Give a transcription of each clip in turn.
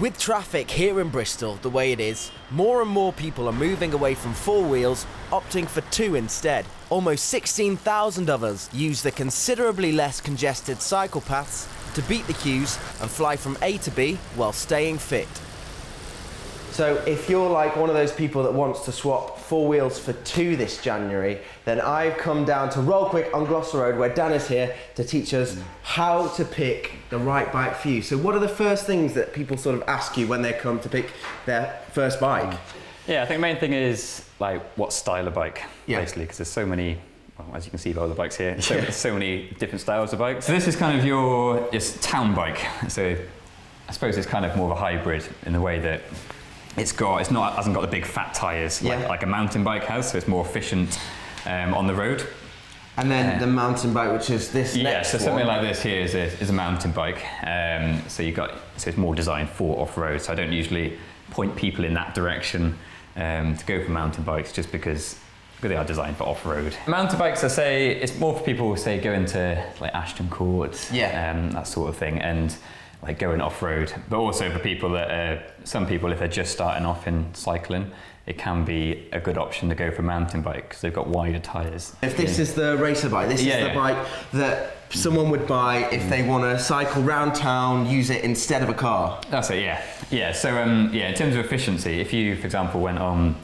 With traffic here in Bristol the way it is, more and more people are moving away from four wheels, opting for two instead. Almost 16,000 of us use the considerably less congested cycle paths to beat the queues and fly from A to B while staying fit. So if you're like one of those people that wants to swap four wheels for two this January, then I've come down to Rollquick on Gloucester Road where Dan is here to teach us how to pick the right bike for you. So what are the first things that people sort of ask you when they come to pick their first bike? Yeah, I think the main thing is like what style of bike, basically, because there's so many, well, as you can see by all the bikes here, so many different styles of bikes. So this is kind of your town bike. So I suppose it's kind of more of a hybrid in the way that hasn't got the big fat tyres like a mountain bike has, so it's more efficient on the road. And then the mountain bike, which is this next so something one. like this here is a mountain bike. So it's more designed for off-road. So I don't usually point people in that direction to go for mountain bikes, just because they are designed for off-road. Mountain bikes, I say, it's more for people who say go into like Ashton Court, that sort of thing, and like going off-road, but also for people that some people, if they're just starting off in cycling, it can be a good option to go for mountain bike because they've got wider tyres. If this is the racer bike, this is the bike that someone would buy if they want to cycle round town, use it instead of a car. That's it, yeah. So in terms of efficiency, if you, for example, went on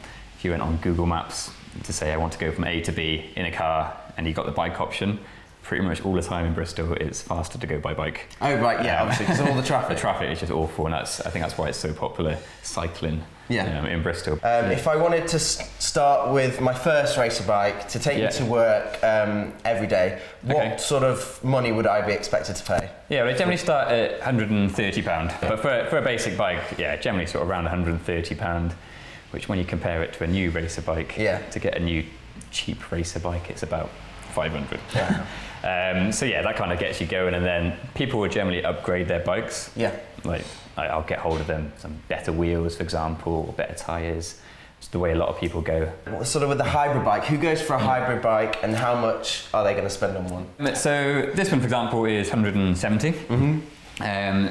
Google Maps to say I want to go from A to B in a car, and you got the bike option, pretty much all the time in Bristol it's faster to go by bike. Oh right, yeah, obviously, because all the traffic. The traffic is just awful, and I think that's why it's so popular cycling in Bristol. If I wanted to start with my first racer bike to take me to work every day, what sort of money would I be expected to pay? Yeah, well, I generally start at £130, but for a basic bike, generally sort of around £130, which when you compare it to a new racer bike, to get a new cheap racer bike, it's about 500. So that kind of gets you going, and then people will generally upgrade their bikes. Like I'll get hold of them some better wheels, for example, or better tyres. It's the way a lot of people go. Sort of with the hybrid bike, who goes for a hybrid bike and how much are they going to spend on one? So this one, for example, is 170.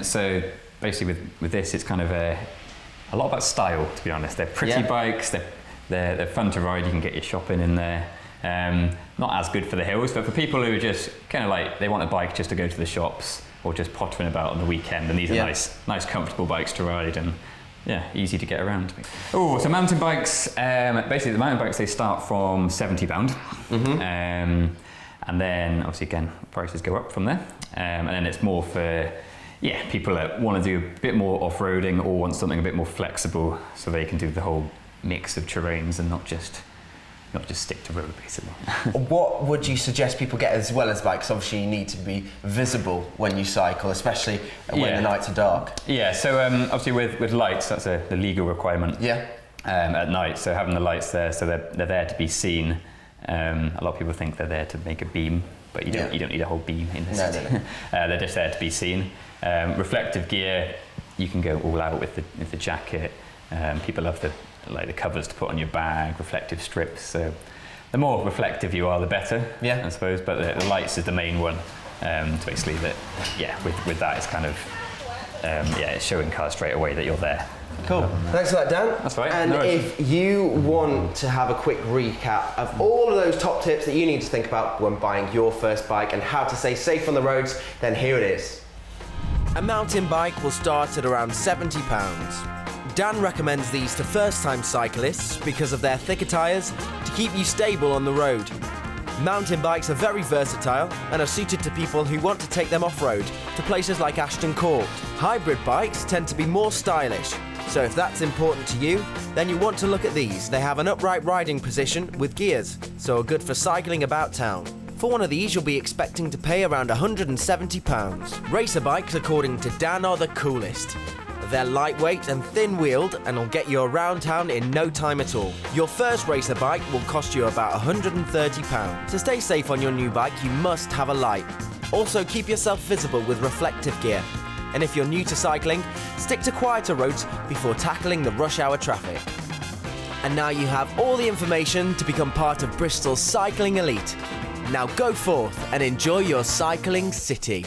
So basically with this, it's kind of a lot about style, to be honest. They're pretty bikes, they're fun to ride, you can get your shopping in there. Not as good for the hills, but for people who are just kind of like, they want a bike just to go to the shops or just pottering about on the weekend, and these are nice comfortable bikes to ride, and easy to get around. So mountain bikes, basically the mountain bikes, they start from £70, and then obviously again prices go up from there, and then it's more for people that want to do a bit more off-roading or want something a bit more flexible, so they can do the whole mix of terrains and not just stick to road, basically. What would you suggest people get as well as bikes? Obviously you need to be visible when you cycle, especially when the nights are dark. So obviously with lights, that's the legal requirement at night, so having the lights there, so they're there to be seen. A lot of people think they're there to make a beam, but you don't need a whole beam in the city. No. They're just there to be seen. Reflective gear, you can go all out with the jacket. People love the covers to put on your bag, reflective strips. So the more reflective you are, the better, I suppose. But the lights is the main one. So basically, with that, it's kind of it's showing cars straight away that you're there. Cool. Thanks for that, Dan. That's right. And if you want to have a quick recap of all of those top tips that you need to think about when buying your first bike and how to stay safe on the roads, then here it is. A mountain bike will start at around £70. Dan recommends these to first-time cyclists because of their thicker tyres to keep you stable on the road. Mountain bikes are very versatile and are suited to people who want to take them off-road to places like Ashton Court. Hybrid bikes tend to be more stylish, so if that's important to you, then you want to look at these. They have an upright riding position with gears, so are good for cycling about town. For one of these, you'll be expecting to pay around £170. Racer bikes, according to Dan, are the coolest. They're lightweight and thin-wheeled and will get you around town in no time at all. Your first racer bike will cost you about £130. To stay safe on your new bike, you must have a light. Also, keep yourself visible with reflective gear. And if you're new to cycling, stick to quieter roads before tackling the rush hour traffic. And now you have all the information to become part of Bristol's cycling elite. Now go forth and enjoy your cycling city.